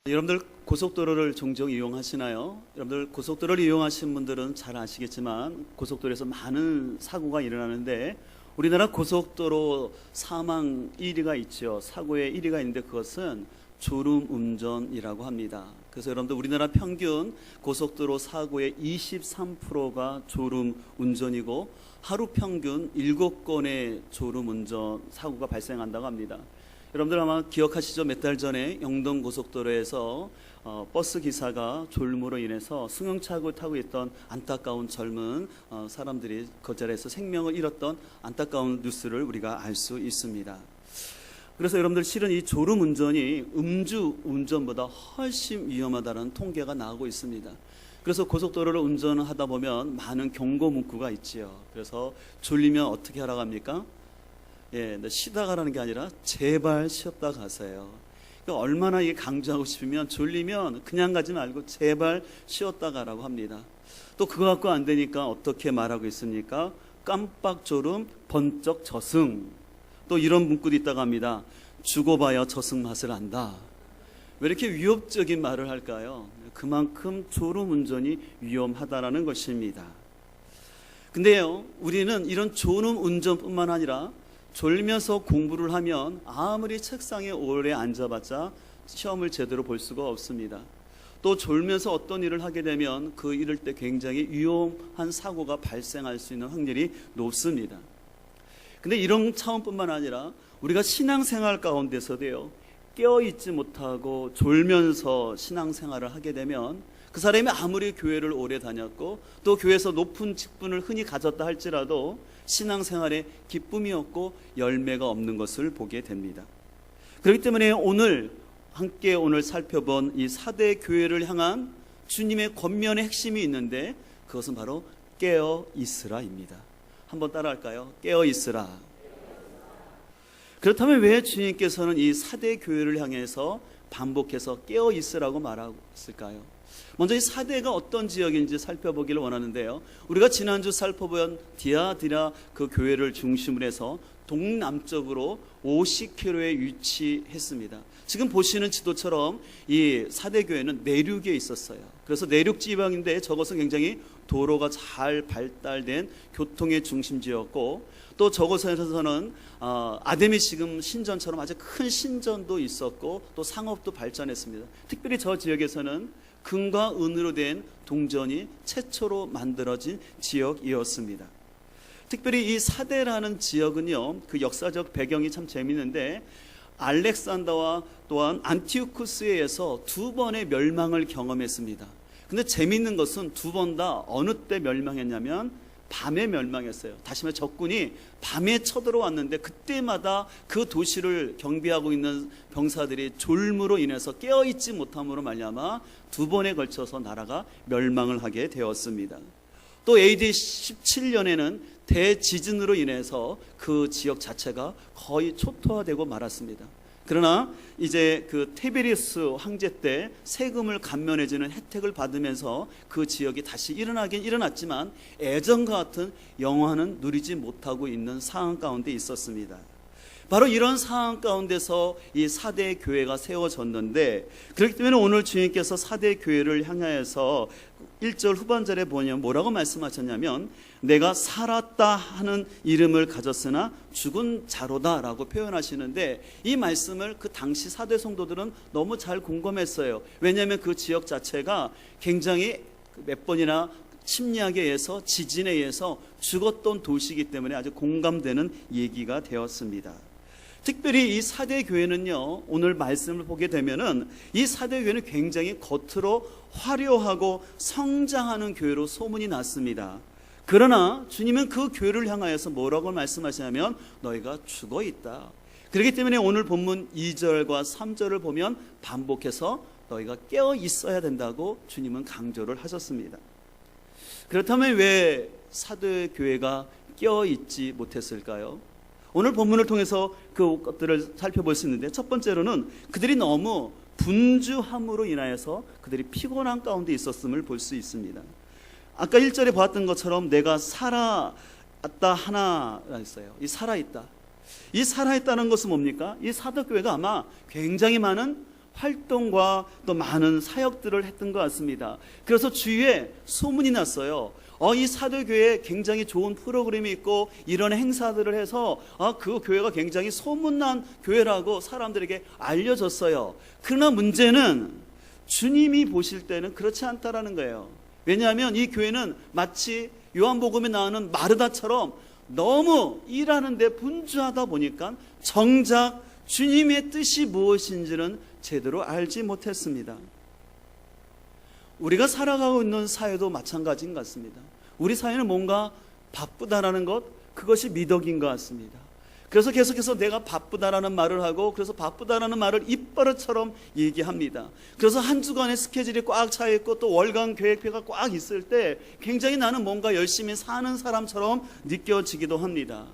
여러분들 고속도로를 종종 이용하시나요? 여러분들 고속도로를 이용하시는 분들은 잘 아시겠지만 고속도로에서 많은 사고가 일어나는데 우리나라 고속도로 사망 1위가 있죠. 사고의 1위가 있는데 그것은 졸음운전이라고 합니다. 그래서 여러분들 우리나라 평균 고속도로 사고의 23%가 졸음운전이고 하루 평균 7건의 졸음운전 사고가 발생한다고 합니다. 여러분들 아마 기억하시죠? 몇 달 전에 영동 고속도로에서 버스 기사가 졸음으로 인해서 승용차를 타고 있던 안타까운 젊은 사람들이 그 자리에서 생명을 잃었던 안타까운 뉴스를 우리가 알 수 있습니다. 그래서 여러분들 실은 이 졸음 운전이 음주 운전보다 훨씬 위험하다는 통계가 나오고 있습니다. 그래서 고속도로를 운전하다 보면 많은 경고 문구가 있지요. 그래서 졸리면 어떻게 하라고 합니까? 쉬다 가라는 게 아니라 제발 쉬었다 가세요. 그러니까 얼마나 이게 강조하고 싶으면 졸리면 그냥 가지 말고 제발 쉬었다 가라고 합니다. 또 그거 갖고 안 되니까 어떻게 말하고 있습니까? 깜빡 졸음 번쩍 저승. 또 이런 문구도 있다고 합니다. 죽어봐야 저승 맛을 안다. 왜 이렇게 위협적인 말을 할까요? 그만큼 졸음 운전이 위험하다라는 것입니다. 근데요, 우리는 이런 졸음 운전뿐만 아니라 졸면서 공부를 하면 아무리 책상에 오래 앉아봤자 시험을 제대로 볼 수가 없습니다. 또 졸면서 어떤 일을 하게 되면 그 일을 때 굉장히 위험한 사고가 발생할 수 있는 확률이 높습니다. 근데 이런 차원뿐만 아니라 우리가 신앙생활 가운데서도요, 깨어있지 못하고 졸면서 신앙생활을 하게 되면 그 사람이 아무리 교회를 오래 다녔고 또 교회에서 높은 직분을 흔히 가졌다 할지라도 신앙생활에 기쁨이 없고 열매가 없는 것을 보게 됩니다. 그렇기 때문에 오늘 함께 살펴본 이 4대 교회를 향한 주님의 권면의 핵심이 있는데 그것은 바로 깨어 있으라입니다. 한번 따라할까요? 깨어 있으라. 그렇다면 왜 주님께서는 이 4대 교회를 향해서 반복해서 깨어 있으라고 말하고 있을까요? 먼저 이 4대가 어떤 지역인지 살펴보기를 원하는데요. 우리가 지난주 살펴본 디아디라 그 교회를 중심으로 해서 동남쪽으로 50km에 위치했습니다. 지금 보시는 지도처럼 이 4대 교회는 내륙에 있었어요. 그래서 내륙 지방인데 저것은 굉장히 도로가 잘 발달된 교통의 중심지였고 또 저곳에서는 아데미 지금 신전처럼 아주 큰 신전도 있었고 또 상업도 발전했습니다. 특별히 저 지역에서는 금과 은으로 된 동전이 최초로 만들어진 지역이었습니다. 특별히 이 4대라는 지역은요, 그 역사적 배경이 참 재미있는데 알렉산더와 또한 안티오쿠스에 의해서 2번의 멸망을 경험했습니다. 근데 재미있는 것은 2번 다 어느 때 멸망했냐면 밤에 멸망했어요. 다시 말해 적군이 밤에 쳐들어왔는데 그때마다 그 도시를 경비하고 있는 병사들이 졸음으로 인해서 깨어있지 못함으로 말미암아 2번에 걸쳐서 나라가 멸망을 하게 되었습니다. 또 AD 17년에는 대지진으로 인해서 그 지역 자체가 거의 초토화되고 말았습니다. 그러나 이제 그 테베리우스 황제 때 세금을 감면해주는 혜택을 받으면서 그 지역이 다시 일어나긴 일어났지만 예전과 같은 영화는 누리지 못하고 있는 상황 가운데 있었습니다. 바로 이런 상황 가운데서 이 4대 교회가 세워졌는데 그렇기 때문에 오늘 주님께서 4대 교회를 향하여서 1절 후반절에 보면 뭐라고 말씀하셨냐면 내가 살았다 하는 이름을 가졌으나 죽은 자로다 라고 표현하시는데 이 말씀을 그 당시 4대 성도들은 너무 잘 공감했어요. 왜냐하면 그 지역 자체가 굉장히 몇 번이나 침략에 의해서 지진에 의해서 죽었던 도시이기 때문에 아주 공감되는 얘기가 되었습니다. 특별히 이 4대 교회는요, 오늘 말씀을 보게 되면은 이 4대 교회는 굉장히 겉으로 화려하고 성장하는 교회로 소문이 났습니다. 그러나 주님은 그 교회를 향하여서 뭐라고 말씀하시냐면 너희가 죽어 있다. 그렇기 때문에 오늘 본문 2절과 3절을 보면 반복해서 너희가 깨어 있어야 된다고 주님은 강조를 하셨습니다. 그렇다면 왜 4대 교회가 깨어 있지 못했을까요? 오늘 본문을 통해서 그것들을 살펴볼 수 있는데 첫 번째로는 그들이 너무 분주함으로 인하여서 그들이 피곤한 가운데 있었음을 볼 수 있습니다. 아까 1절에 보았던 것처럼 내가 살아있다 하나 했어요. 이 살아있다. 이 살아있다는 것은 뭡니까? 이 사도교회가 아마 굉장히 많은 활동과 또 많은 사역들을 했던 것 같습니다. 그래서 주위에 소문이 났어요. 이 사도교회에 굉장히 좋은 프로그램이 있고 이런 행사들을 해서 그 교회가 굉장히 소문난 교회라고 사람들에게 알려졌어요. 그러나 문제는 주님이 보실 때는 그렇지 않다라는 거예요. 왜냐하면 이 교회는 마치 요한복음에 나오는 마르다처럼 너무 일하는데 분주하다 보니까 정작 주님의 뜻이 무엇인지는 제대로 알지 못했습니다. 우리가 살아가고 있는 사회도 마찬가지인 것 같습니다. 우리 사회는 뭔가 바쁘다라는 것, 그것이 미덕인 것 같습니다. 그래서 계속해서 내가 바쁘다라는 말을 하고, 그래서 바쁘다라는 말을 입버릇처럼 얘기합니다. 그래서 한 주간의 스케줄이 꽉 차 있고 또 월간 계획표가 꽉 있을 때 굉장히 나는 뭔가 열심히 사는 사람처럼 느껴지기도 합니다.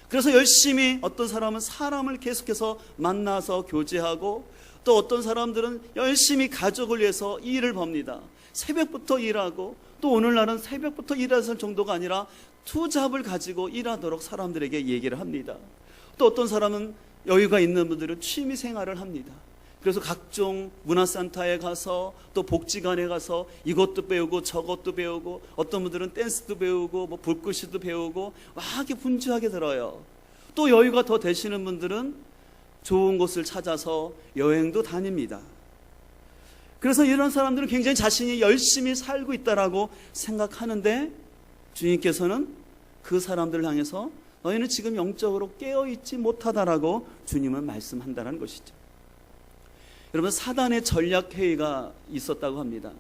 그래서 열심히 어떤 사람은 사람을 계속해서 만나서 교제하고, 또 어떤 사람들은 열심히 가족을 위해서 일을 법니다. 새벽부터 일하고, 또 오늘날은 새벽부터 일할 정도가 아니라 투잡을 가지고 일하도록 사람들에게 얘기를 합니다. 또 어떤 사람은 여유가 있는 분들은 취미 생활을 합니다. 그래서 각종 문화센터에 가서 또 복지관에 가서 이것도 배우고 저것도 배우고, 어떤 분들은 댄스도 배우고 뭐 불꽃이도 배우고 막 이렇게 분주하게 들어요. 또 여유가 더 되시는 분들은 좋은 곳을 찾아서 여행도 다닙니다. 그래서 이런 사람들은 굉장히 자신이 열심히 살고 있다라고 생각하는데, 주님께서는 그 사람들을 향해서 너희는 지금 영적으로 깨어있지 못하다라고 주님은 말씀한다는 것이죠. 여러분, 사단의 전략회의가 있었다고 합니다.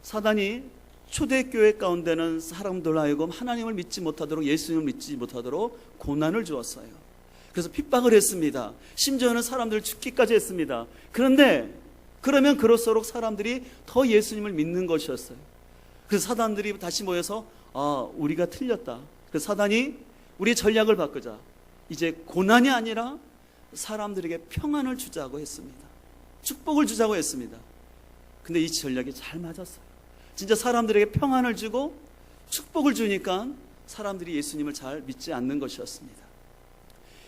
사단이 초대교회 가운데는 사람들 하여금 하나님을 믿지 못하도록, 예수님을 믿지 못하도록 고난을 주었어요. 그래서 핍박을 했습니다. 심지어는 사람들을 죽기까지 했습니다. 그런데 그러면 그럴수록 사람들이 더 예수님을 믿는 것이었어요. 그래서 사단들이 다시 모여서 우리가 틀렸다. 그래서 사단이 우리의 전략을 바꾸자. 이제 고난이 아니라 사람들에게 평안을 주자고 했습니다. 축복을 주자고 했습니다. 근데 이 전략이 잘 맞았어요. 진짜 사람들에게 평안을 주고 축복을 주니까 사람들이 예수님을 잘 믿지 않는 것이었습니다.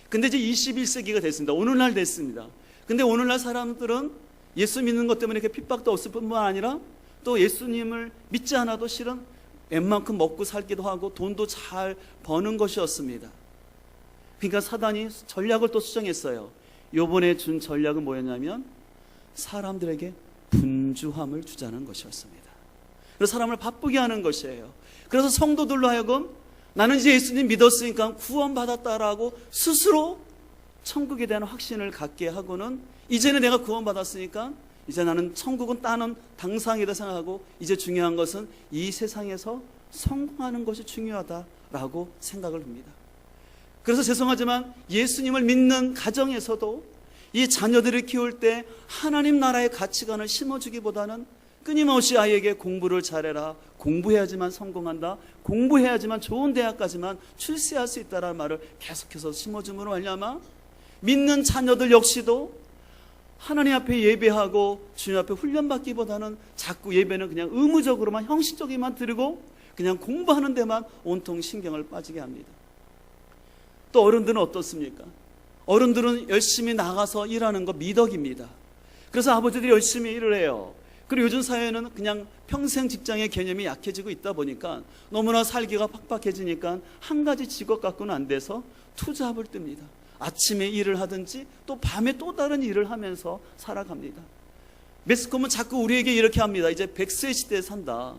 근데 이제 21세기가 됐습니다. 오늘날 됐습니다. 근데 오늘날 사람들은 예수 믿는 것 때문에 이렇게 핍박도 없을 뿐만 아니라 또 예수님을 믿지 않아도 실은 웬만큼 먹고 살기도 하고 돈도 잘 버는 것이었습니다. 그러니까 사단이 전략을 또 수정했어요. 요번에 준 전략은 뭐였냐면 사람들에게 분주함을 주자는 것이었습니다. 그래서 사람을 바쁘게 하는 것이에요. 그래서 성도들로 하여금 나는 이제 예수님 믿었으니까 구원받았다라고 스스로 천국에 대한 확신을 갖게 하고는, 이제는 내가 구원받았으니까 이제 나는 천국은 따는 당상이다 생각하고, 이제 중요한 것은 이 세상에서 성공하는 것이 중요하다라고 생각을 합니다. 그래서 죄송하지만 예수님을 믿는 가정에서도 이 자녀들을 키울 때 하나님 나라의 가치관을 심어주기보다는 끊임없이 아이에게 공부를 잘해라, 공부해야지만 성공한다, 공부해야지만 좋은 대학까지만 출세할 수 있다라는 말을 계속해서 심어줌으로 말미암아 믿는 자녀들 역시도 하나님 앞에 예배하고 주님 앞에 훈련받기보다는 자꾸 예배는 그냥 의무적으로만, 형식적이만 드리고 그냥 공부하는 데만 온통 신경을 빠지게 합니다. 또 어른들은 어떻습니까? 어른들은 열심히 나가서 일하는 거 미덕입니다. 그래서 아버지들이 열심히 일을 해요. 그리고 요즘 사회는 그냥 평생 직장의 개념이 약해지고 있다 보니까 너무나 살기가 팍팍해지니까 한 가지 직업 갖고는 안 돼서 투잡을 뜹니다. 아침에 일을 하든지 또 밤에 또 다른 일을 하면서 살아갑니다. 매스컴은 자꾸 우리에게 이렇게 합니다. 이제 100세 시대에 산다.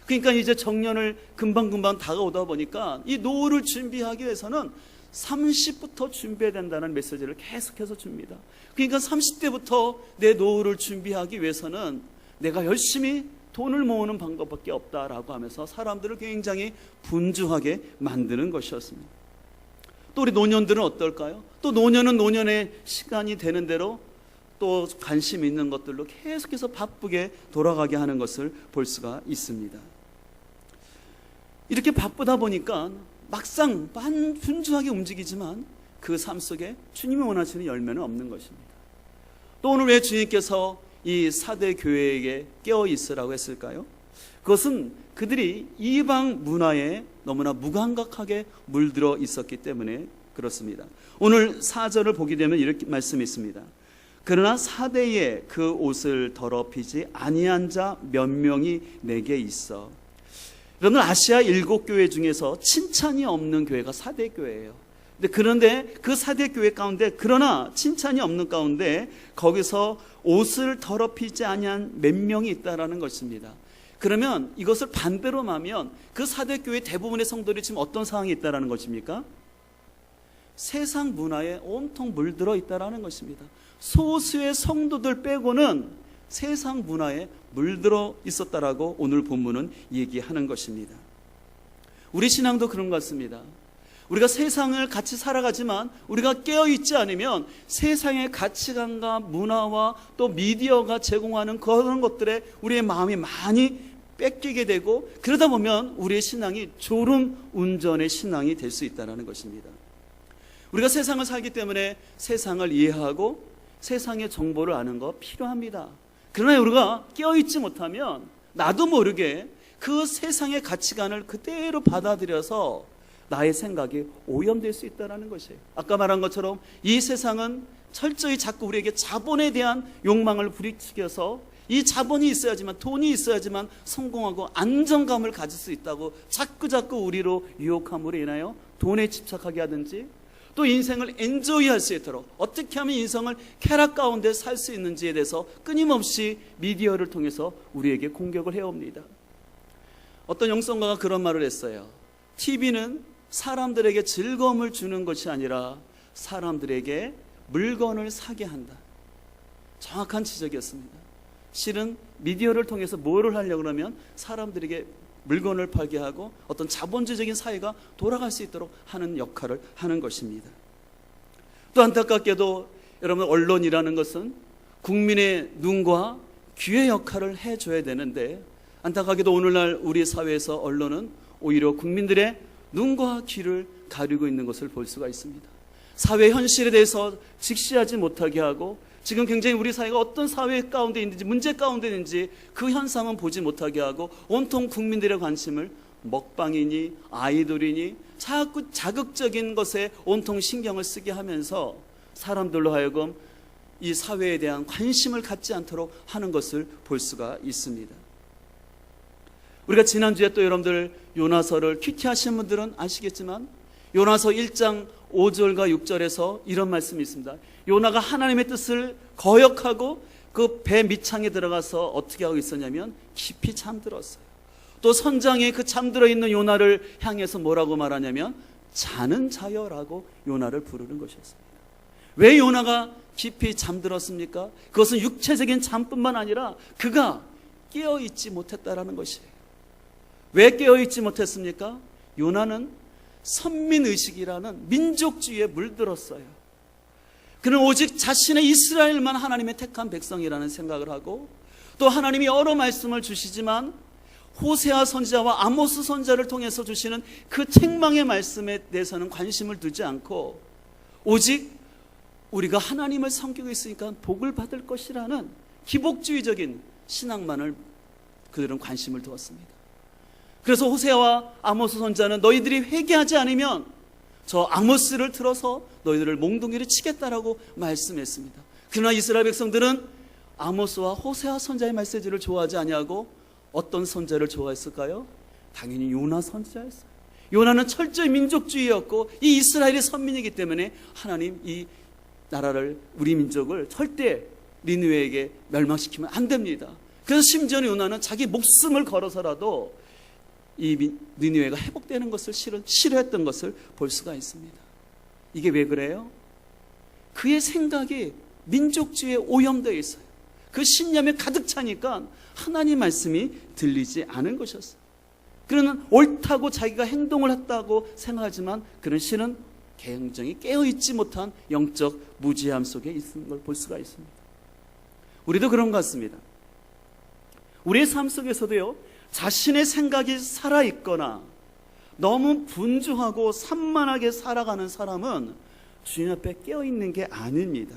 그러니까 이제 정년을 금방금방 다가오다 보니까 이 노후를 준비하기 위해서는 30부터 준비해야 된다는 메시지를 계속해서 줍니다. 그러니까 30대부터 내 노후를 준비하기 위해서는 내가 열심히 돈을 모으는 방법밖에 없다라고 하면서 사람들을 굉장히 분주하게 만드는 것이었습니다. 또 우리 노년들은 어떨까요? 또 노년은 노년의 시간이 되는 대로 또 관심 있는 것들로 계속해서 바쁘게 돌아가게 하는 것을 볼 수가 있습니다. 이렇게 바쁘다 보니까 막상 분주하게 움직이지만 그 삶 속에 주님이 원하시는 열매는 없는 것입니다. 또 오늘 왜 주님께서 이 사대 교회에게 깨어 있으라고 했을까요? 그것은 그들이 이방 문화에 너무나 무감각하게 물들어 있었기 때문에 그렇습니다. 오늘 4절을 보게 되면 이렇게 말씀이 있습니다. 그러나 사대에 그 옷을 더럽히지 아니한 자 몇 명이 내게 있어. 여러분, 아시아 7교회 중에서 칭찬이 없는 교회가 사대교회예요. 그런데 그 사대교회 가운데, 그러나 칭찬이 없는 가운데 거기서 옷을 더럽히지 아니한 몇 명이 있다라는 것입니다. 그러면 이것을 반대로 하면 그 사대교회 대부분의 성도들이 지금 어떤 상황이 있다라는 것입니까? 세상 문화에 온통 물들어 있다라는 것입니다. 소수의 성도들 빼고는 세상 문화에 물들어 있었다라고 오늘 본문은 얘기하는 것입니다. 우리 신앙도 그런 것 같습니다. 우리가 세상을 같이 살아가지만 우리가 깨어있지 않으면 세상의 가치관과 문화와 또 미디어가 제공하는 그런 것들에 우리의 마음이 많이 뺏기게 되고, 그러다 보면 우리의 신앙이 졸음 운전의 신앙이 될 수 있다는 것입니다. 우리가 세상을 살기 때문에 세상을 이해하고 세상의 정보를 아는 거 필요합니다. 그러나 우리가 깨어있지 못하면 나도 모르게 그 세상의 가치관을 그대로 받아들여서 나의 생각이 오염될 수 있다는 것이에요. 아까 말한 것처럼 이 세상은 철저히 자꾸 우리에게 자본에 대한 욕망을 부리치켜서 이 자본이 있어야지만, 돈이 있어야지만 성공하고 안정감을 가질 수 있다고 자꾸 우리로 유혹함으로 인하여 돈에 집착하게 하든지, 또 인생을 엔조이할 수 있도록 어떻게 하면 인생을 쾌락 가운데 살 수 있는지에 대해서 끊임없이 미디어를 통해서 우리에게 공격을 해옵니다. 어떤 영성가가 그런 말을 했어요. TV는 사람들에게 즐거움을 주는 것이 아니라 사람들에게 물건을 사게 한다. 정확한 지적이었습니다. 실은 미디어를 통해서 뭐를 하려고 그러면 사람들에게 물건을 팔게 하고 어떤 자본주의적인 사회가 돌아갈 수 있도록 하는 역할을 하는 것입니다. 또 안타깝게도 여러분, 언론이라는 것은 국민의 눈과 귀의 역할을 해줘야 되는데, 안타깝게도 오늘날 우리 사회에서 언론은 오히려 국민들의 눈과 귀를 가리고 있는 것을 볼 수가 있습니다. 사회 현실에 대해서 직시하지 못하게 하고, 지금 굉장히 우리 사회가 어떤 사회 가운데 있는지, 문제 가운데 있는지 그 현상은 보지 못하게 하고 온통 국민들의 관심을 먹방이니 아이돌이니 자꾸 자극적인 것에 온통 신경을 쓰게 하면서 사람들로 하여금 이 사회에 대한 관심을 갖지 않도록 하는 것을 볼 수가 있습니다. 우리가 지난주에 또 여러분들 요나서를 큐티하신 분들은 아시겠지만 요나서 1장 5절과 6절에서 이런 말씀이 있습니다. 요나가 하나님의 뜻을 거역하고 그 배 밑창에 들어가서 어떻게 하고 있었냐면 깊이 잠들었어요. 또 선장에 그 잠들어 있는 요나를 향해서 뭐라고 말하냐면 자는 자여라고 요나를 부르는 것이었습니다. 왜 요나가 깊이 잠들었습니까? 그것은 육체적인 잠뿐만 아니라 그가 깨어있지 못했다라는 것이에요. 왜 깨어있지 못했습니까? 요나는 선민의식이라는 민족주의에 물들었어요. 그는 오직 자신의 이스라엘만 하나님의 택한 백성이라는 생각을 하고, 또 하나님이 여러 말씀을 주시지만 호세아 선지자와 아모스 선지자를 통해서 주시는 그 책망의 말씀에 대해서는 관심을 두지 않고 오직 우리가 하나님을 섬기고 있으니까 복을 받을 것이라는 기복주의적인 신앙만을 그들은 관심을 두었습니다. 그래서 호세아와 아모스 선지자는 너희들이 회개하지 않으면 저 아모스를 틀어서 너희들을 몽둥이를 치겠다라고 말씀했습니다. 그러나 이스라엘 백성들은 아모스와 호세아 선지자의 메시지를 좋아하지 아니하고 어떤 선지자를 좋아했을까요? 당연히 요나 선지자였어요. 요나는 철저히 민족주의였고 이 이스라엘의 선민이기 때문에 하나님 이 나라를, 우리 민족을 절대 니느웨에게 멸망시키면 안 됩니다. 그래서 심지어 요나는 자기 목숨을 걸어서라도 이 니느웨가 회복되는 것을 싫어했던 것을 볼 수가 있습니다. 이게 왜 그래요? 그의 생각이 민족주의에 오염되어 있어요. 그 신념에 가득 차니까 하나님 말씀이 들리지 않은 것이었어요. 그는 옳다고 자기가 행동을 했다고 생각하지만 그는 실은 굉장히 깨어있지 못한 영적 무지함 속에 있는 걸 볼 수가 있습니다. 우리도 그런 것 같습니다. 우리의 삶 속에서도요, 자신의 생각이 살아있거나 너무 분주하고 산만하게 살아가는 사람은 주님 앞에 깨어있는 게 아닙니다.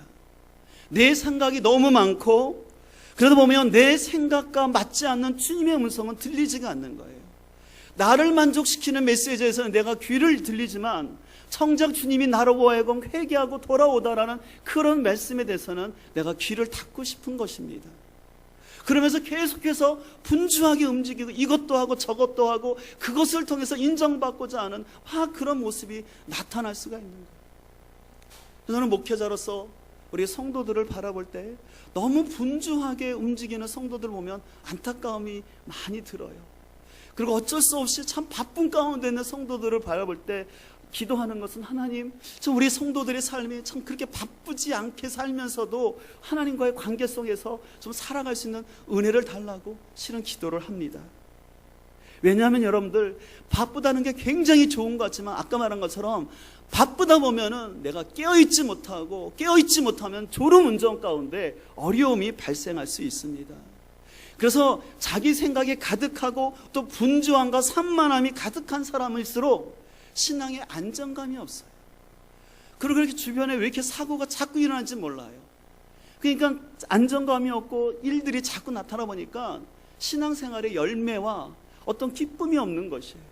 내 생각이 너무 많고 그러다 보면 내 생각과 맞지 않는 주님의 음성은 들리지가 않는 거예요. 나를 만족시키는 메시지에서는 내가 귀를 들리지만 정작 주님이 나로 하여금 회개하고 돌아오다라는 그런 말씀에 대해서는 내가 귀를 닫고 싶은 것입니다. 그러면서 계속해서 분주하게 움직이고 이것도 하고 저것도 하고 그것을 통해서 인정받고자 하는 그런 모습이 나타날 수가 있는 거예요. 저는 목회자로서 우리 성도들을 바라볼 때 너무 분주하게 움직이는 성도들 보면 안타까움이 많이 들어요. 그리고 어쩔 수 없이 참 바쁜 가운데 있는 성도들을 바라볼 때 기도하는 것은, 하나님, 참 우리 성도들의 삶이 참 그렇게 바쁘지 않게 살면서도 하나님과의 관계 속에서 좀 살아갈 수 있는 은혜를 달라고 실은 기도를 합니다. 왜냐하면 여러분들, 바쁘다는 게 굉장히 좋은 것 같지만 아까 말한 것처럼 바쁘다 보면은 내가 깨어있지 못하면 졸음운전 가운데 어려움이 발생할 수 있습니다. 그래서 자기 생각이 가득하고 또 분주함과 산만함이 가득한 사람일수록 신앙에 안정감이 없어요. 그리고 그렇게 주변에 왜 이렇게 사고가 자꾸 일어나는지 몰라요. 그러니까 안정감이 없고 일들이 자꾸 나타나 보니까 신앙생활의 열매와 어떤 기쁨이 없는 것이에요.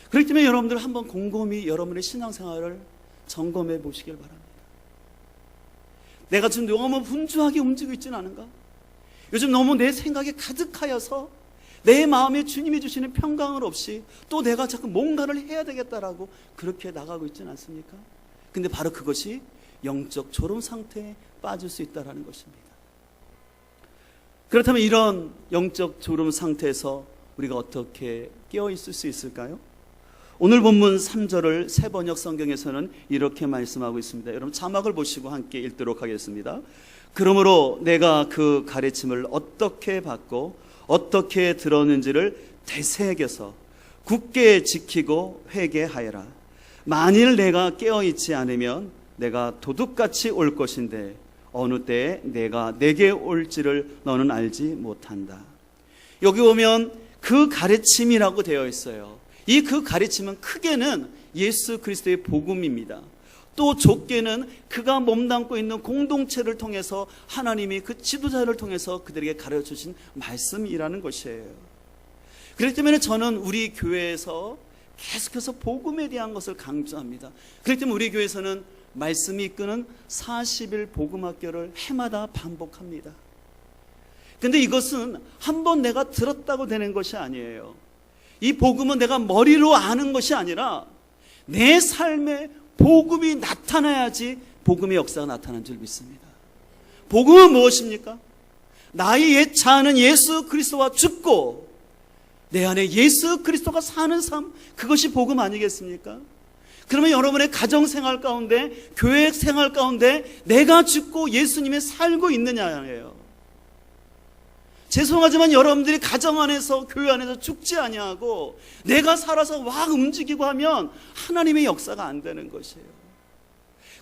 그렇기 때문에 여러분들 한번 곰곰이 여러분의 신앙생활을 점검해 보시길 바랍니다. 내가 지금 너무 분주하게 움직이고 있지는 않은가? 요즘 너무 내 생각에 가득하여서 내 마음에 주님이 주시는 평강을 없이 또 내가 자꾸 뭔가를 해야 되겠다라고 그렇게 나가고 있지는 않습니까? 근데 바로 그것이 영적 졸음 상태에 빠질 수 있다는 것입니다. 그렇다면 이런 영적 졸음 상태에서 우리가 어떻게 깨어 있을 수 있을까요? 오늘 본문 3절을 새번역 성경에서는 이렇게 말씀하고 있습니다. 여러분 자막을 보시고 함께 읽도록 하겠습니다. 그러므로 내가 그 가르침을 어떻게 받고 어떻게 들었는지를 되새겨서 굳게 지키고 회개하여라. 만일 내가 깨어있지 않으면 내가 도둑같이 올 것인데 어느 때에 내가 내게 올지를 너는 알지 못한다. 여기 보면 그 가르침이라고 되어 있어요. 이 그 가르침은 크게는 예수 그리스도의 복음입니다. 또 좁게는 그가 몸담고 있는 공동체를 통해서 하나님이 그 지도자를 통해서 그들에게 가르쳐주신 말씀이라는 것이에요. 그렇기 때문에 저는 우리 교회에서 계속해서 복음에 대한 것을 강조합니다. 그렇기 때문에 우리 교회에서는 말씀이 이끄는 40일 복음학교를 해마다 반복합니다. 근데 이것은 한번 내가 들었다고 되는 것이 아니에요. 이 복음은 내가 머리로 아는 것이 아니라 내 삶에 복음이 나타나야지 복음의 역사가 나타나는 줄 믿습니다. 복음은 무엇입니까? 나의 옛 자아는 예수 그리스도와 죽고 내 안에 예수 그리스도가 사는 삶, 그것이 복음 아니겠습니까? 그러면 여러분의 가정생활 가운데, 교회 생활 가운데 내가 죽고 예수님이 살고 있느냐예요. 죄송하지만 여러분들이 가정 안에서, 교회 안에서 죽지 아니하고 내가 살아서 막 움직이고 하면 하나님의 역사가 안 되는 것이에요.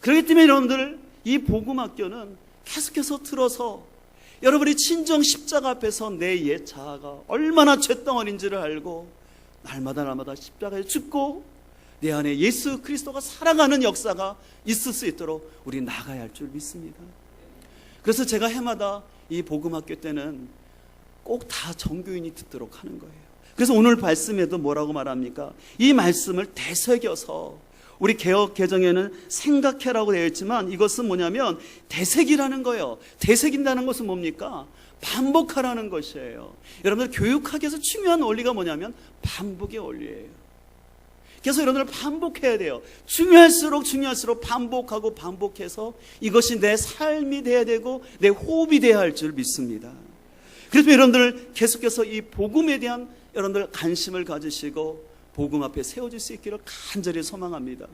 그렇기 때문에 여러분들, 이 복음학교는 계속해서 들어서 여러분이 친정 십자가 앞에서 내 옛 자아가 얼마나 쇳덩어리인지를 알고 날마다 십자가에 죽고 내 안에 예수 그리스도가 살아가는 역사가 있을 수 있도록 우리 나가야 할 줄 믿습니다. 그래서 제가 해마다 이 복음학교 때는 꼭 다 정교인이 듣도록 하는 거예요. 그래서 오늘 말씀에도 뭐라고 말합니까? 이 말씀을 되새겨서, 우리 개역 개정에는 생각해라고 되어 있지만 이것은 뭐냐면 되새기라는 거예요. 되새긴다는 것은 뭡니까? 반복하라는 것이에요. 여러분들 교육학에서 중요한 원리가 뭐냐면 반복의 원리예요. 그래서 여러분들 반복해야 돼요. 중요할수록 반복하고 반복해서 이것이 내 삶이 돼야 되고 내 호흡이 돼야 할 줄 믿습니다. 그래서 여러분들 계속해서 이 복음에 대한 여러분들 관심을 가지시고 복음 앞에 세워질 수 있기를 간절히 소망합니다.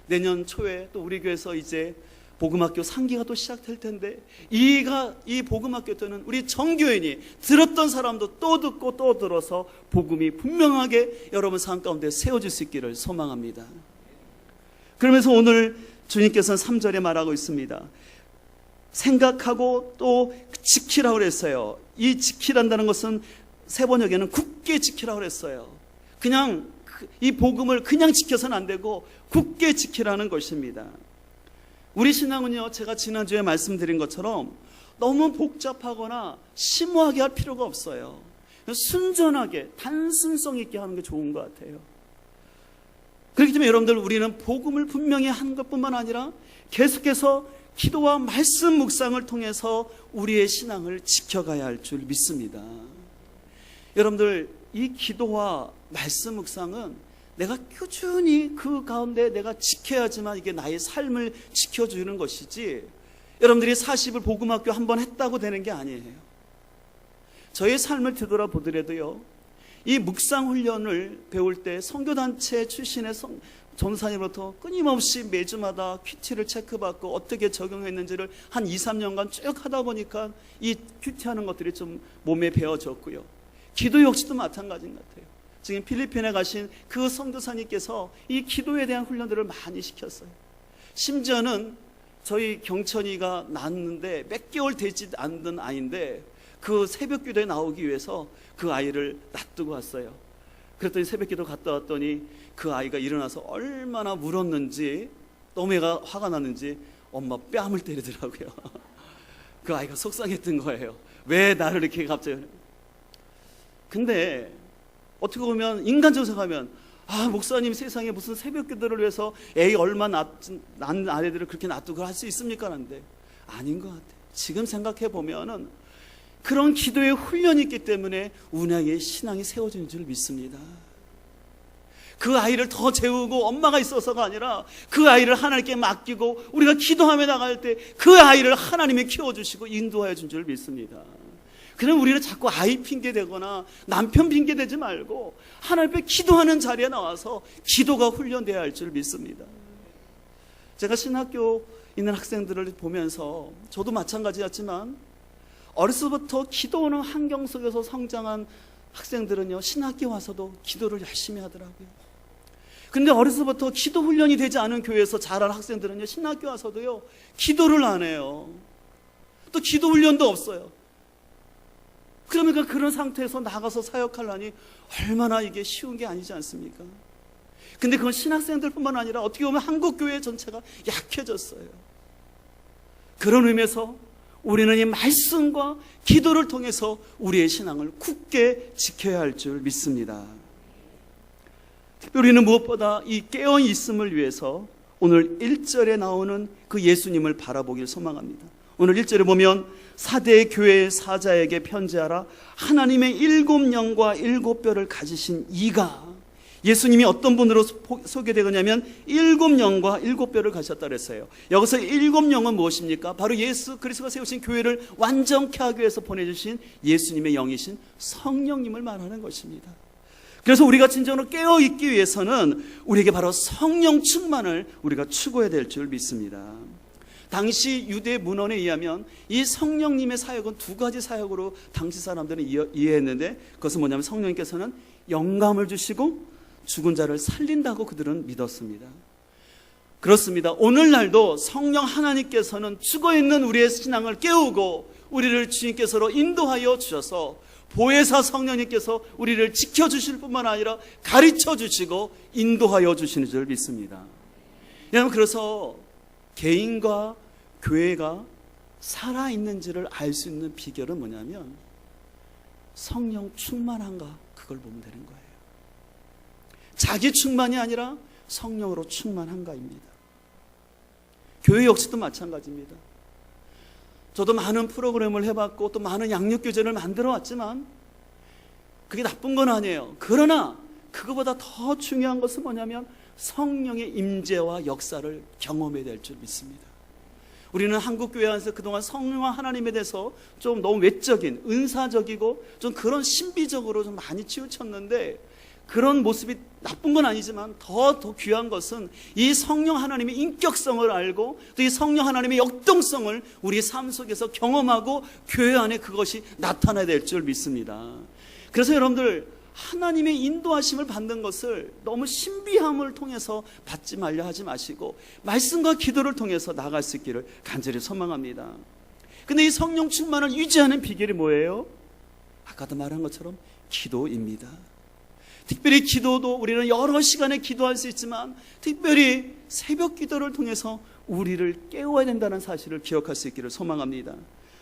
내년 초에 또 우리 교회에서 이제 복음학교 3기가 또 시작될 텐데 이 복음학교 때는 우리 정교인이 들었던 사람도 또 듣고 또 들어서 복음이 분명하게 여러분 삶 가운데 세워질 수 있기를 소망합니다. 그러면서 오늘 주님께서는 3절에 말하고 있습니다. 생각하고 또 지키라고 그랬어요. 이 지키란다는 것은 세번역에는 굳게 지키라고 그랬어요. 그냥 이 복음을 그냥 지켜서는 안 되고 굳게 지키라는 것입니다. 우리 신앙은요, 제가 지난주에 말씀드린 것처럼 너무 복잡하거나 심오하게 할 필요가 없어요. 순전하게 단순성 있게 하는 게 좋은 것 같아요. 그렇기 때문에 여러분들, 우리는 복음을 분명히 한 것뿐만 아니라 계속해서 기도와 말씀 묵상을 통해서 우리의 신앙을 지켜가야 할 줄 믿습니다. 여러분들, 이 기도와 말씀 묵상은 내가 꾸준히 그 가운데 내가 지켜야지만 이게 나의 삶을 지켜주는 것이지, 여러분들이 40을 복음학교 한번 했다고 되는 게 아니에요. 저의 삶을 되돌아보더라도요, 이 묵상 훈련을 배울 때 선교단체 출신의 전사님으로부터 끊임없이 매주마다 큐티를 체크받고 어떻게 적용했는지를 한 2, 3년간 쭉 하다 보니까 이 큐티하는 것들이 좀 몸에 배어졌고요. 기도 역시도 마찬가지인 것 같아요. 지금 필리핀에 가신 그 선교사님께서 이 기도에 대한 훈련들을 많이 시켰어요. 심지어는 저희 경천이가 낳았는데 몇 개월 되지 않는 아이인데 그 새벽 기도에 나오기 위해서 그 아이를 놔두고 왔어요. 그랬더니 새벽 기도 갔다 왔더니 그 아이가 일어나서 얼마나 울었는지, 너무 애가 화가 났는지 엄마 뺨을 때리더라고요. 그 아이가 속상했던 거예요. 왜 나를 이렇게 갑자기. 근데 어떻게 보면 인간적으로 생각하면, 목사님 세상에 무슨 새벽 기도를 위해서 애 얼마 낳은 아이들을 그렇게 놔두고 할 수 있습니까? 하는데 아닌 것 같아요. 지금 생각해 보면은 그런 기도의 훈련이 있기 때문에 우리의 신앙이 세워지는 줄 믿습니다. 그 아이를 더 재우고 엄마가 있어서가 아니라 그 아이를 하나님께 맡기고 우리가 기도하며 나갈 때 그 아이를 하나님이 키워주시고 인도하여 준 줄 믿습니다. 그럼 우리는 자꾸 아이 핑계대거나 남편 핑계대지 말고 하나님 앞에 기도하는 자리에 나와서 기도가 훈련되어야 할 줄 믿습니다. 제가 신학교 있는 학생들을 보면서 저도 마찬가지였지만 어렸을 때부터 기도하는 환경 속에서 성장한 학생들은요, 신학교 와서도 기도를 열심히 하더라고요. 근데 어렸을 때부터 기도 훈련이 되지 않은 교회에서 자란 학생들은요, 신학교 와서도요, 기도를 안 해요. 또 기도 훈련도 없어요. 그러니까 그런 상태에서 나가서 사역하려니 얼마나 이게 쉬운 게 아니지 않습니까? 근데 그건 신학생들뿐만 아니라 어떻게 보면 한국교회 전체가 약해졌어요. 그런 의미에서 우리는 이 말씀과 기도를 통해서 우리의 신앙을 굳게 지켜야 할 줄 믿습니다. 특별히 우리는 무엇보다 이 깨어있음을 위해서 오늘 1절에 나오는 그 예수님을 바라보길 소망합니다. 오늘 1절에 보면 사대 교회의 사자에게 편지하라. 하나님의 7영과 7뼈를 가지신 이가, 예수님이 어떤 분으로 소개되느냐면 7영과 7뼈를 가졌다 그랬어요. 여기서 7영은 무엇입니까? 바로 예수 그리스도가 세우신 교회를 완전케 하기 위해서 보내주신 예수님의 영이신 성령님을 말하는 것입니다. 그래서 우리가 진정으로 깨어있기 위해서는 우리에게 바로 성령 충만을 우리가 추구해야 될 줄 믿습니다. 당시 유대 문헌에 의하면 이 성령님의 사역은 두 가지 사역으로 당시 사람들은 이해했는데, 그것은 뭐냐면 성령님께서는 영감을 주시고 죽은 자를 살린다고 그들은 믿었습니다. 그렇습니다. 오늘날도 성령 하나님께서는 죽어있는 우리의 신앙을 깨우고 우리를 주님께서로 인도하여 주셔서 보혜사 성령님께서 우리를 지켜주실 뿐만 아니라 가르쳐 주시고 인도하여 주시는 줄 믿습니다. 여러분, 그래서 개인과 교회가 살아있는지를 알 수 있는 비결은 뭐냐면 성령 충만한가, 그걸 보면 되는 거예요. 자기 충만이 아니라 성령으로 충만한가입니다. 교회 역시도 마찬가지입니다. 저도 많은 프로그램을 해봤고 또 많은 양육교재를 만들어 왔지만 그게 나쁜 건 아니에요. 그러나 그거보다 더 중요한 것은 뭐냐면 성령의 임재와 역사를 경험해야 될 줄 믿습니다. 우리는 한국교회 안에서 그동안 성령과 하나님에 대해서 좀 너무 외적인, 은사적이고 좀 그런 신비적으로 좀 많이 치우쳤는데, 그런 모습이 나쁜 건 아니지만 더 귀한 것은 이 성령 하나님의 인격성을 알고 또 이 성령 하나님의 역동성을 우리 삶 속에서 경험하고 교회 안에 그것이 나타나야 될 줄 믿습니다. 그래서 여러분들, 하나님의 인도하심을 받는 것을 너무 신비함을 통해서 받지 말려 하지 마시고 말씀과 기도를 통해서 나아갈 수 있기를 간절히 소망합니다. 근데 이 성령 충만을 유지하는 비결이 뭐예요? 아까도 말한 것처럼 기도입니다. 특별히 기도도 우리는 여러 시간에 기도할 수 있지만 특별히 새벽 기도를 통해서 우리를 깨워야 된다는 사실을 기억할 수 있기를 소망합니다.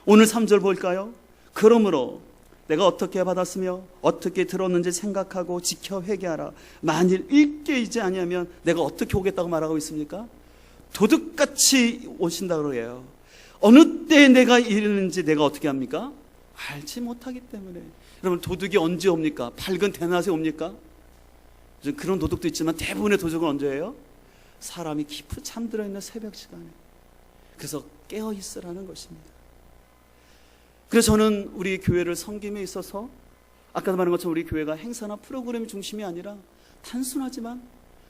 오늘 3절 볼까요? 그러므로 내가 어떻게 받았으며 어떻게 들었는지 생각하고 지켜 회개하라. 만일 일깨이지 아니하면 내가 어떻게 오겠다고 말하고 있습니까? 도둑같이 오신다고 해요. 어느 때에 내가 이르는지 내가 어떻게 합니까? 알지 못하기 때문에. 여러분, 도둑이 언제 옵니까? 밝은 대낮에 옵니까? 그런 도둑도 있지만 대부분의 도둑은 언제 예요? 사람이 깊이 잠들어 있는 새벽 시간에. 그래서 깨어 있으라는 것입니다. 그래서 저는 우리 교회를 섬김에 있어서 아까도 말한 것처럼 우리 교회가 행사나 프로그램 중심이 아니라 단순하지만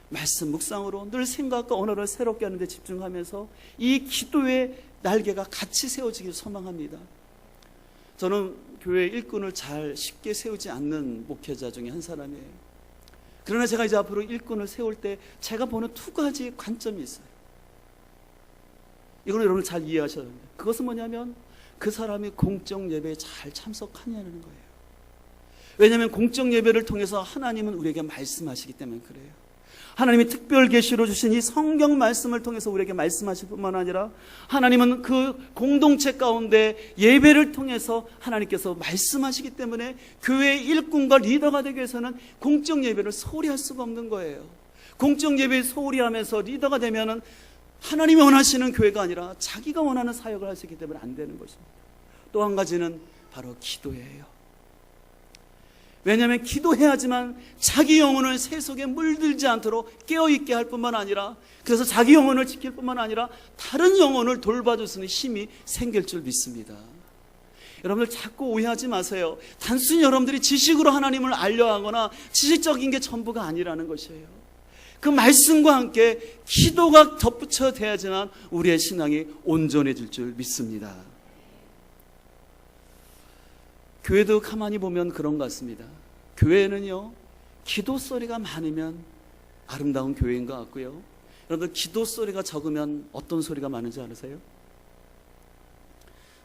말씀 묵상으로 늘 생각과 언어를 새롭게 하는 데 집중하면서 이 기도의 날개가 같이 세워지길 소망합니다. 저는 교회 일꾼을 잘 쉽게 세우지 않는 목회자 중에 한 사람이에요. 그러나 제가 이제 앞으로 일꾼을 세울 때 제가 보는 두 가지 관점이 있어요. 이거는 여러분 잘 이해하셔야 됩니다. 그것은 뭐냐면 그 사람이 공적 예배에 잘 참석하냐는 거예요. 왜냐하면 공적 예배를 통해서 하나님은 우리에게 말씀하시기 때문에 그래요. 하나님이 특별 계시로 주신 이 성경 말씀을 통해서 우리에게 말씀하실 뿐만 아니라 하나님은 그 공동체 가운데 예배를 통해서 하나님께서 말씀하시기 때문에 교회의 일꾼과 리더가 되기 위해서는 공적 예배를 소홀히 할 수가 없는 거예요. 공적 예배에 소홀히 하면서 리더가 되면은 하나님이 원하시는 교회가 아니라 자기가 원하는 사역을 할 수 있기 때문에 안 되는 것입니다. 또 한 가지는 바로 기도예요. 왜냐하면 기도해야지만 자기 영혼을 세속에 물들지 않도록 깨어있게 할 뿐만 아니라, 그래서 자기 영혼을 지킬 뿐만 아니라 다른 영혼을 돌봐줄 수 있는 힘이 생길 줄 믿습니다. 여러분들 자꾸 오해하지 마세요. 단순히 여러분들이 지식으로 하나님을 알려 하거나 지식적인 게 전부가 아니라는 것이에요. 그 말씀과 함께 기도가 덧붙여 돼야지만 우리의 신앙이 온전해질 줄 믿습니다. 교회도 가만히 보면 그런 것 같습니다. 교회는요, 기도 소리가 많으면 아름다운 교회인 것 같고요. 여러분들 기도 소리가 적으면 어떤 소리가 많은지 아세요?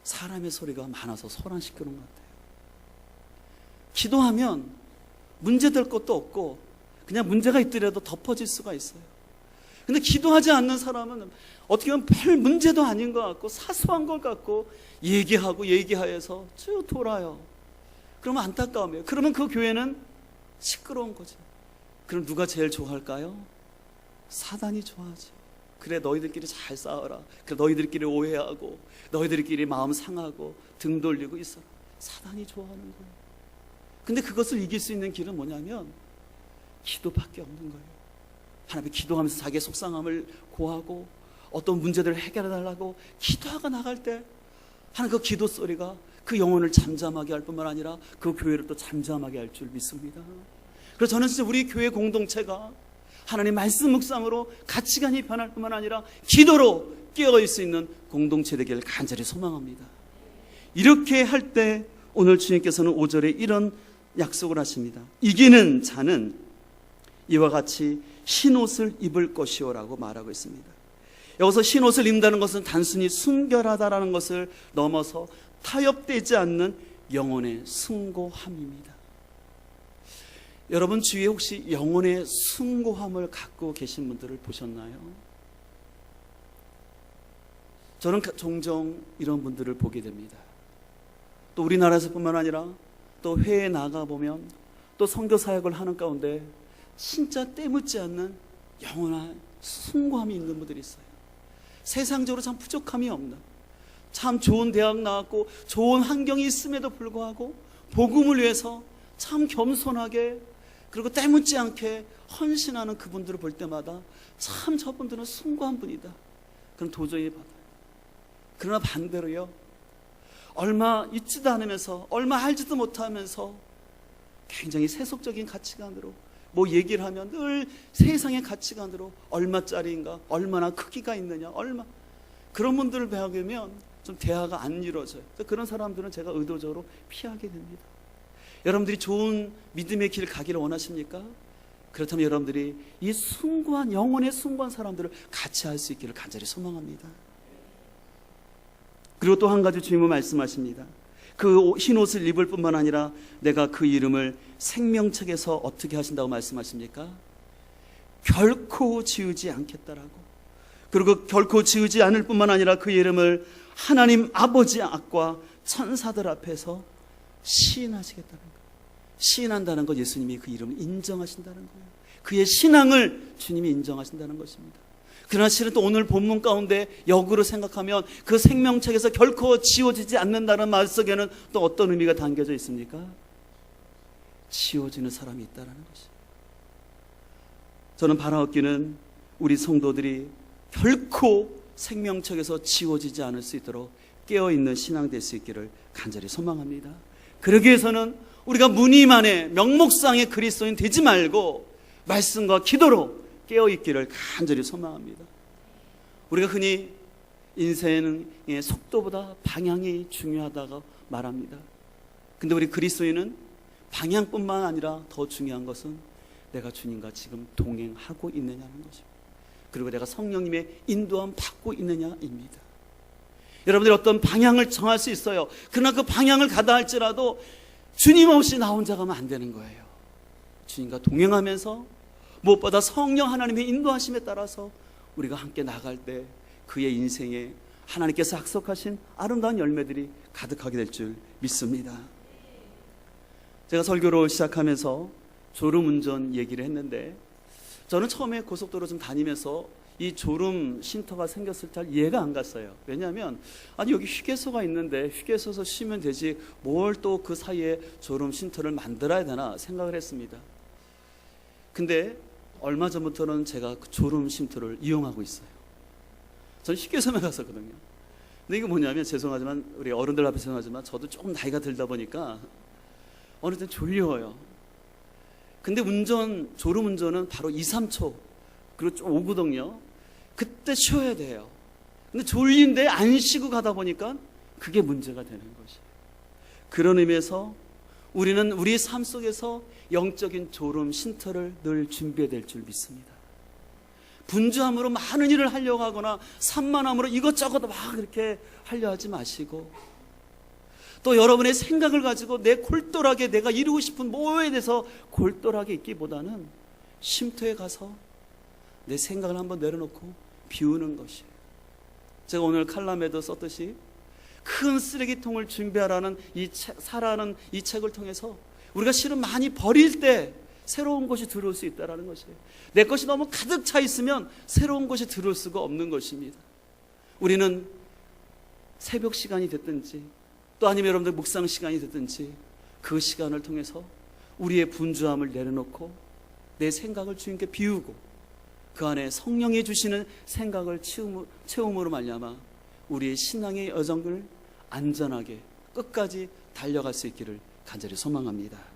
사람의 소리가 많아서 소란시끄러운 것 같아요. 기도하면 문제될 것도 없고 그냥 문제가 있더라도 덮어질 수가 있어요. 근데 기도하지 않는 사람은 어떻게 보면 별 문제도 아닌 것 같고 사소한 것 같고 얘기하여서 쭉 돌아요. 그러면 안타까움이에요. 그러면 그 교회는 시끄러운 거죠. 그럼 누가 제일 좋아할까요? 사단이 좋아하죠. 그래, 너희들끼리 잘 싸워라. 그래, 너희들끼리 오해하고 너희들끼리 마음 상하고 등 돌리고 있어라. 사단이 좋아하는 거예요. 근데 그것을 이길 수 있는 길은 뭐냐면 기도밖에 없는 거예요. 하나님께 기도하면서 자기의 속상함을 고하고 어떤 문제들을 해결해달라고 기도하고 나갈 때 하나님 그 기도 소리가 그 영혼을 잠잠하게 할 뿐만 아니라 그 교회를 또 잠잠하게 할 줄 믿습니다. 그래서 저는 진짜 우리 교회 공동체가 하나님 말씀 묵상으로 가치관이 변할 뿐만 아니라 기도로 깨어있을 수 있는 공동체 되기를 간절히 소망합니다. 이렇게 할 때 오늘 주님께서는 5절에 이런 약속을 하십니다. 이기는 자는 이와 같이 흰옷을 입을 것이오라고 말하고 있습니다. 여기서 흰옷을 입는다는 것은 단순히 순결하다라는 것을 넘어서 타협되지 않는 영혼의 숭고함입니다. 여러분 주위에 혹시 영혼의 숭고함을 갖고 계신 분들을 보셨나요? 저는 종종 이런 분들을 보게 됩니다. 또 우리나라에서뿐만 아니라 또 해외에 나가보면 또 선교 사역을 하는 가운데 진짜 때묻지 않는 영원한 숭고함이 있는 분들이 있어요. 세상적으로 참 부족함이 없는, 참 좋은 대학 나왔고 좋은 환경이 있음에도 불구하고 복음을 위해서 참 겸손하게 그리고 때묻지 않게 헌신하는 그분들을 볼 때마다 참 저분들은 숭고한 분이다. 그럼 도저히 받아요. 그러나 반대로요, 얼마 있지도 않으면서 얼마 알지도 못하면서 굉장히 세속적인 가치관으로 뭐 얘기를 하면 늘 세상의 가치관으로 얼마짜리인가, 얼마나 크기가 있느냐, 그런 분들을 배우면 좀 대화가 안 이루어져요. 그런 사람들은 제가 의도적으로 피하게 됩니다. 여러분들이 좋은 믿음의 길 가기를 원하십니까? 그렇다면 여러분들이 이 숭고한 영혼의 숭고한 사람들을 같이 할 수 있기를 간절히 소망합니다. 그리고 또 한 가지 주님은 말씀하십니다. 그 흰옷을 입을 뿐만 아니라 내가 그 이름을 생명책에서 어떻게 하신다고 말씀하십니까? 결코 지우지 않겠다라고. 그리고 결코 지우지 않을 뿐만 아니라 그 이름을 하나님 아버지 앞과 천사들 앞에서 시인하시겠다는 거예요. 시인한다는 것, 예수님이 그 이름을 인정하신다는 거예요. 그의 신앙을 주님이 인정하신다는 것입니다. 그러나 실은 또 오늘 본문 가운데 역으로 생각하면 그 생명책에서 결코 지워지지 않는다는 말 속에는 또 어떤 의미가 담겨져 있습니까? 지워지는 사람이 있다는 것이에요. 저는 바라옵기는 우리 성도들이 결코 생명책에서 지워지지 않을 수 있도록 깨어있는 신앙 될 수 있기를 간절히 소망합니다. 그러기 위해서는 우리가 무늬만의 명목상의 그리스도인 되지 말고 말씀과 기도로 깨어있기를 간절히 소망합니다. 우리가 흔히 인생의 속도보다 방향이 중요하다고 말합니다. 근데 우리 그리스도인은 방향뿐만 아니라 더 중요한 것은 내가 주님과 지금 동행하고 있느냐는 것입니다. 그리고 내가 성령님의 인도함 받고 있느냐입니다. 여러분들이 어떤 방향을 정할 수 있어요. 그러나 그 방향을 가다 할지라도 주님 없이 나 혼자 가면 안 되는 거예요. 주님과 동행하면서 무엇보다 성령 하나님의 인도하심에 따라서 우리가 함께 나갈 때 그의 인생에 하나님께서 약속하신 아름다운 열매들이 가득하게 될 줄 믿습니다. 제가 설교를 시작하면서 졸음운전 얘기를 했는데, 저는 처음에 고속도로 좀 다니면서 이 졸음 쉼터가 생겼을 때 잘 이해가 안 갔어요. 왜냐하면 아니 여기 휴게소가 있는데 휴게소에서 쉬면 되지 뭘 또 그 사이에 졸음 쉼터를 만들어야 되나 생각을 했습니다. 근데 얼마 전부터는 제가 그 졸음 쉼터를 이용하고 있어요. 저는 휴게소만 갔었거든요. 근데 이게 뭐냐면, 죄송하지만 우리 어른들 앞에 죄송하지만 저도 조금 나이가 들다 보니까 어느 때는 졸려요. 근데 졸음 운전은 바로 2, 3초 그리고 좀 오거든요. 그때 쉬어야 돼요. 근데 졸린데 안 쉬고 가다 보니까 그게 문제가 되는 것이에요. 그런 의미에서 우리는 우리 삶 속에서 영적인 졸음 쉼터를 늘 준비해야 될 줄 믿습니다. 분주함으로 많은 일을 하려고 하거나 산만함으로 이것저것 막 이렇게 하려 하지 마시고, 또 여러분의 생각을 가지고 내 골똘하게 내가 이루고 싶은 뭐에 대해서 골똘하게 있기보다는 쉼터에 가서 내 생각을 한번 내려놓고 비우는 것이에요. 제가 오늘 칼럼에도 썼듯이 큰 쓰레기통을 준비하라는 사라는 이 책을 통해서 우리가 실은 많이 버릴 때 새로운 것이 들어올 수 있다는 것이에요. 내 것이 너무 가득 차 있으면 새로운 것이 들어올 수가 없는 것입니다. 우리는 새벽 시간이 됐든지 또 아니면 여러분들 묵상 시간이 됐든지 그 시간을 통해서 우리의 분주함을 내려놓고 내 생각을 주님께 비우고 그 안에 성령이 주시는 생각을 채움으로 말미암아 우리의 신앙의 여정을 안전하게 끝까지 달려갈 수 있기를 간절히 소망합니다.